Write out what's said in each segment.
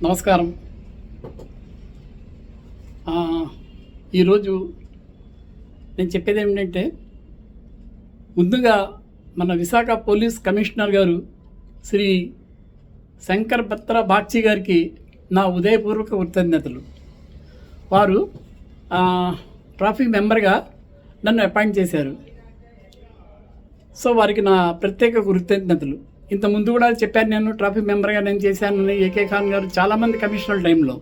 నమస్కారం. ఈరోజు నేను చెప్పేది ఏమిటంటే, ముందుగా మన విశాఖ పోలీస్ కమిషనర్ గారు శ్రీ శంకర్ బత్రా బాగ్చి గారికి నా ఉదయపూర్వక కృతజ్ఞతలు. వారు ట్రాఫిక్ మెంబర్గా నన్ను అపాయింట్ చేశారు. సో వారికి నా ప్రత్యేక కృతజ్ఞతలు. ఇంత ముందు కూడా చెప్పాను, నేను ట్రాఫిక్ మెంబర్గా నేను చేశానని. ఏకే ఖాన్ గారు చాలామంది కమిషనర్ టైంలో,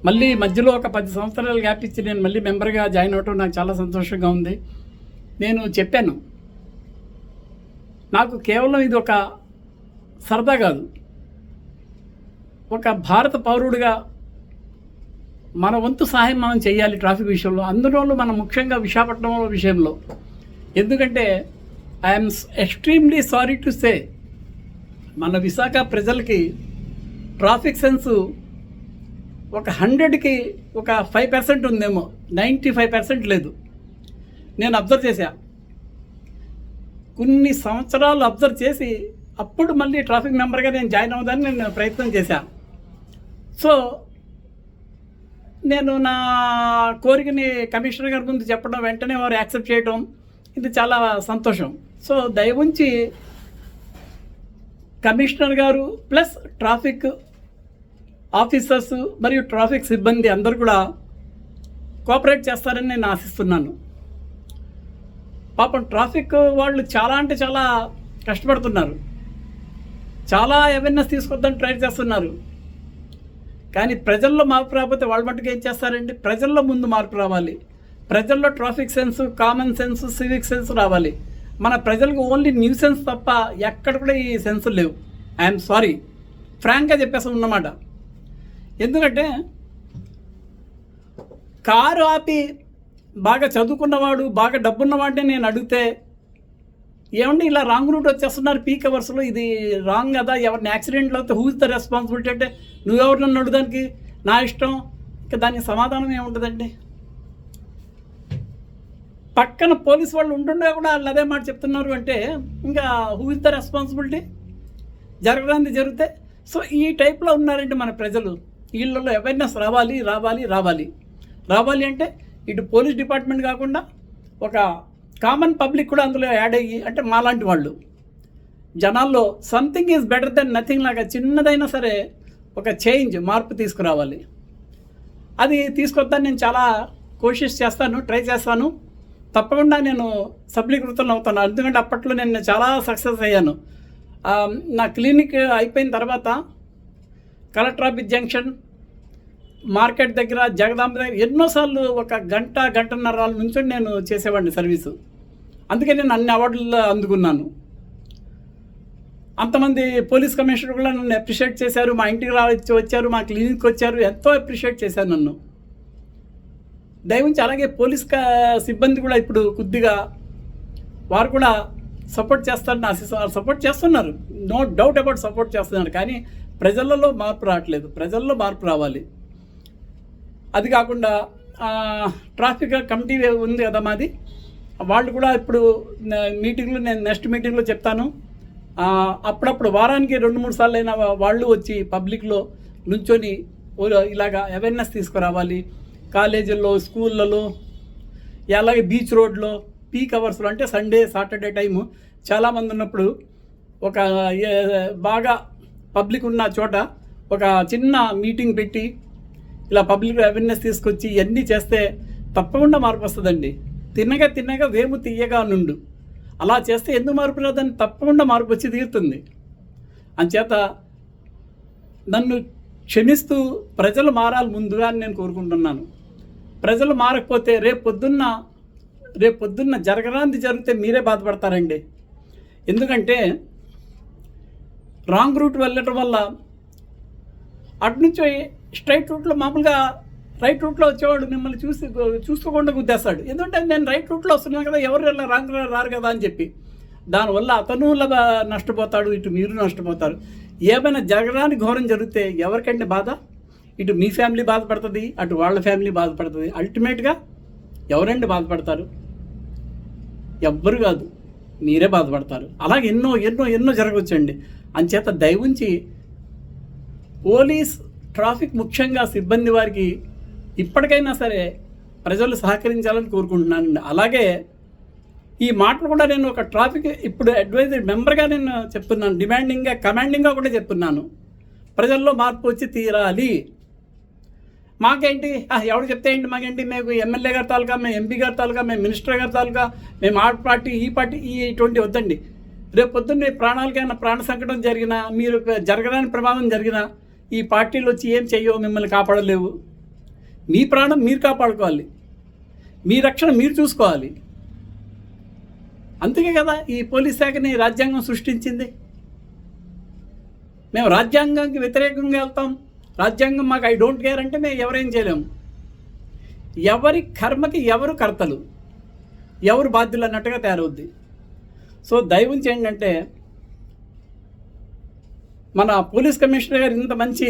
మళ్ళీ మధ్యలో ఒక 10 సంవత్సరాలు గ్యాప్ ఇచ్చి నేను మళ్ళీ మెంబర్గా జాయిన్ అవ్వటం నాకు చాలా సంతోషంగా ఉంది. నేను చెప్పాను, నాకు కేవలం ఇది ఒక సరదా కాదు, ఒక భారత పౌరుడిగా మన వంతు సహాయం మనం చేయాలి ట్రాఫిక్ విషయంలో. అందులోనూ మనం ముఖ్యంగా విశాఖపట్నం విషయంలో. ఎందుకంటే I'm extremely sorry to say, మన విశాఖ ప్రజలకి ట్రాఫిక్ సెన్సు ఒక 100కి ఒక 5% ఉందేమో, 95% లేదు. నేను అబ్జర్వ్ చేశా, కొన్ని సంవత్సరాలు అబ్జర్వ్ చేసి అప్పుడు మళ్ళీ ట్రాఫిక్ మెంబర్గా నేను జాయిన్ అవ్వడానికి నేను ప్రయత్నం చేశాను. సో నేను నా కోరికని కమిషనర్ గారి ముందు చెప్పడం, వెంటనే వారు యాక్సెప్ట్ చేయడం, ఇది చాలా సంతోషం. సో దయవుంచి కమిషనర్ గారు ప్లస్ ట్రాఫిక్ ఆఫీసర్స్ మరియు ట్రాఫిక్ సిబ్బంది అందరూ కూడా కోఆపరేట్ చేస్తారని నేను ఆశిస్తున్నాను. పాపం ట్రాఫిక్ వాళ్ళు చాలా అంటే చాలా కష్టపడుతున్నారు, చాలా అవేర్నెస్ తీసుకొద్దని ట్రై చేస్తున్నారు. కానీ ప్రజల్లో మార్పు రాకపోతే వాళ్ళ మట్టుకు ఏం చేస్తారండి? ప్రజల్లో ముందు మార్పు రావాలి. ప్రజల్లో traffic sense, common sense, civic sense రావాలి. మన ప్రజలకు ఓన్లీ న్యూ సెన్స్ తప్ప ఎక్కడ కూడా ఈ సెన్స్ లేవు. ఐఎమ్ సారీ, ఫ్రాంక్గా చెప్పేసాం ఉన్నమాట. ఎందుకంటే కారు ఆపి బాగా చదువుకున్నవాడు, బాగా డబ్బున్నవాడిని నేను అడిగితే, ఏమంటే ఇలా రాంగ్ రూట్ వచ్చేస్తున్నారు పీక్ అవర్స్లో, ఇది రాంగ్ కదా, ఎవరిని యాక్సిడెంట్లో అయితే హూ ఇస్ ద రెస్పాన్సిబిలిటీ అంటే, నువ్వెవరు నన్ను అడుగుదానికి, నా ఇష్టం. ఇంకా దానికి సమాధానం ఏముంటుందండి? పక్కన పోలీస్ వాళ్ళు ఉంటుండే కూడా వాళ్ళు అదే మాట చెప్తున్నారు అంటే, ఇంకా హూ ఇస్ ద రెస్పాన్సిబిలిటీ? జరగడానికి జరిగితే. సో ఈ టైప్లో ఉన్నారంటే మన ప్రజలు. వీళ్ళలో అవేర్నెస్ రావాలి రావాలి రావాలి రావాలి అంటే ఇటు పోలీస్ డిపార్ట్మెంట్ కాకుండా ఒక కామన్ పబ్లిక్ కూడా అందులో యాడ్ అయ్యి, అంటే మాలాంటి వాళ్ళు జనాల్లో something is better than nothing లాగా చిన్నదైనా సరే ఒక చేంజ్, మార్పు తీసుకురావాలి. అది తీసుకొద్దని నేను చాలా కోషిష్ చేస్తాను, ట్రై చేస్తాను. తప్పకుండా నేను సఫలీకృతం అవుతాను. ఎందుకంటే అప్పట్లో నేను చాలా సక్సెస్ అయ్యాను. నా క్లినిక్ అయిపోయిన తర్వాత కలెక్టర్ ఆఫీస్ జంక్షన్, మార్కెట్ దగ్గర, జగదాంబ దగ్గర ఎన్నోసార్లు ఒక గంటన్నర నుంచి నేను చేసేవాడిని సర్వీసు. అందుకే నేను అన్ని అవార్డులు అందుకున్నాను. అంతమంది పోలీస్ కమిషనర్ కూడా నన్ను అప్రిషియేట్ చేశారు, మా ఇంటికి వచ్చారు, మా క్లినిక్కి వచ్చారు, ఎంతో అప్రిషియేట్ చేశారు నన్ను. దయవుంచి అలాగే పోలీస్ సిబ్బంది కూడా ఇప్పుడు కొద్దిగా వారు కూడా సపోర్ట్ చేస్తారని ఆశిస్తున్నారు. సపోర్ట్ చేస్తున్నారు, నో డౌట్ అబౌట్ సపోర్ట్ చేస్తున్నారు. కానీ ప్రజలలో మార్పు రావట్లేదు. ప్రజల్లో మార్పు రావాలి. అది కాకుండా ట్రాఫిక్ కమిటీ ఉంది కదా మాది, వాళ్ళు కూడా ఇప్పుడు మీటింగ్లో, నేను నెక్స్ట్ మీటింగ్లో చెప్తాను, అప్పుడప్పుడు వారానికి 2-3 సార్లు అయినా వాళ్ళు వచ్చి పబ్లిక్లో నుంచొని ఇలాగా అవేర్నెస్ తీసుకురావాలి. కాలేజీల్లో, స్కూళ్ళలో, అలాగే బీచ్ రోడ్లో పీక్ అవర్స్లో, అంటే సండే, సాటర్డే టైము చాలామంది ఉన్నప్పుడు ఒక బాగా పబ్లిక్ ఉన్న చోట ఒక చిన్న మీటింగ్ పెట్టి ఇలా పబ్లిక్ అవేర్నెస్ తీసుకొచ్చి ఇవన్నీ చేస్తే తప్పకుండా మార్పు వస్తుందండి. తిన్నగా వేము తీయగా నుండు, అలా చేస్తే ఎందుకు మార్పు రాదని? తప్పకుండా మార్పు వచ్చి తీరుతుంది. అంచేత నన్ను క్షమిస్తూ ప్రజలు మారాలి ముందుగా అని నేను కోరుకుంటున్నాను. ప్రజలు మారకపోతే రేపు పొద్దున్న జరగరాంది జరిగితే మీరే బాధపడతారండి. ఎందుకంటే రాంగ్ రూట్ వెళ్ళటం వల్ల అటు నుంచి స్ట్రైట్ రూట్లో, మామూలుగా రైట్ రూట్లో వచ్చేవాడు మిమ్మల్ని చూసుకోకుండా గుద్దేస్తాడు. ఎందుకంటే నేను రైట్ రూట్లో వస్తున్నాను కదా, ఎవరు వెళ్ళా రాంగ్ రారు కదా అని చెప్పి. దానివల్ల అతను నష్టపోతాడు, ఇటు మీరు నష్టపోతారు. ఏమైనా జరగడానికి ఘోరం జరిగితే ఎవరికంటే బాధ? ఇటు మీ ఫ్యామిలీ బాధపడుతుంది, అటు వాళ్ళ ఫ్యామిలీ బాధపడుతుంది. అల్టిమేట్గా ఎవరండి బాధపడతారు? ఎవ్వరు కాదు, మీరే బాధపడతారు. అలాగే ఎన్నో ఎన్నో ఎన్నో జరగవచ్చండి. అంచేత దయవుంచి పోలీస్ ట్రాఫిక్ ముఖ్యంగా సిబ్బంది వారికి ఇప్పటికైనా సరే ప్రజలు సహకరించాలని కోరుకుంటున్నానండి. అలాగే ఈ మాటలు కూడా నేను ఒక ట్రాఫిక్ ఇప్పుడు అడ్వైజరీ మెంబర్గా నేను చెప్తున్నాను, కమాండింగ్గా కూడా చెప్తున్నాను. ప్రజల్లో మార్పు వచ్చి తీరాలి. మాకేంటి ఎవరు చెప్తే ఏంటి, మాకేంటి, మేము ఎమ్మెల్యే గారి తాలూకా, మేము ఎంపీ గారి తాలూకా, మేము మినిస్టర్ గారి తాలూకా, మేము ఆ పార్టీ ఈ పార్టీ ఇటువంటి వద్దండి. రేపు పొద్దున్న ప్రాణాలకైనా ప్రాణ సంకటం జరిగినా, మీరు జరగడానికి ప్రమాదం జరిగినా ఈ పార్టీలు వచ్చి ఏం చెయ్యో, మిమ్మల్ని కాపాడలేవు. మీ ప్రాణం మీరు కాపాడుకోవాలి, మీ రక్షణ మీరు చూసుకోవాలి. అందుకే కదా ఈ పోలీస్ శాఖని రాజ్యాంగం సృష్టించింది. మేము రాజ్యాంగానికి వ్యతిరేకంగా వెళ్తాం, రాజ్యాంగం మాకు ఐ డోంట్ కేర్ అంటే మేము ఎవరేం చేయలేము. ఎవరి కర్మకి ఎవరు కర్తలు, ఎవరు బాధ్యులు అన్నట్టుగా తయారవుద్ది. సో దయవుంచి ఏంటంటే మన పోలీస్ కమిషనర్ గారు ఇంత మంచి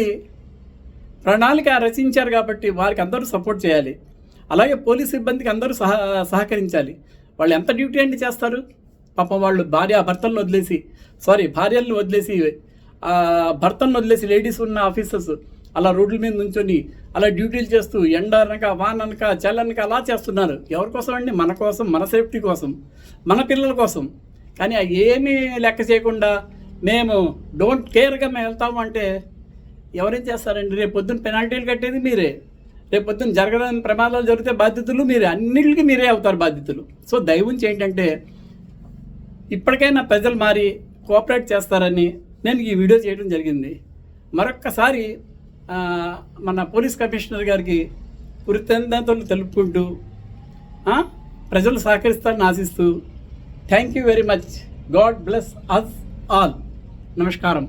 ప్రణాళిక రచించారు కాబట్టి వారికి అందరూ సపోర్ట్ చేయాలి. అలాగే పోలీస్ సిబ్బందికి అందరూ సహకరించాలి. వాళ్ళు ఎంత డ్యూటీ అండి చేస్తారు పాపం. వాళ్ళు భార్యలను వదిలేసి భర్తలను వదిలేసి లేడీస్ ఉన్న ఆఫీసర్స్ అలా రోడ్ల మీద నుంచొని అలా డ్యూటీలు చేస్తూ ఎండ అనక వాన అనక చల్లనక అలా చేస్తున్నారు. ఎవరి కోసం అండి? మన కోసం, మన సేఫ్టీ కోసం, మన పిల్లల కోసం. కానీ ఏమీ లెక్క చేయకుండా మేము డోంట్ కేర్గా మేము వెళ్తాము అంటే ఎవరేం చేస్తారండి? రేపు పొద్దున్న పెనాల్టీలు కట్టేది మీరే, రేపు పొద్దున్న జరగడానికి ప్రమాదాలు జరిగితే బాధ్యతలు మీరే, అన్నిటికీ మీరే అవుతారు బాధ్యతలు. సో దయవుంచి ఏంటంటే ఇప్పటికైనా ప్రజలు మారి కోఆపరేట్ చేస్తారని నేను ఈ వీడియో చేయడం జరిగింది. మరొక్కసారి మన పోలీస్ కమిషనర్ గారికి కృతజ్ఞతలు తెలుపుకుంటూ ప్రజలు సహకరిస్తారని ఆశిస్తూ thank you very much. God bless us all. నమస్కారం.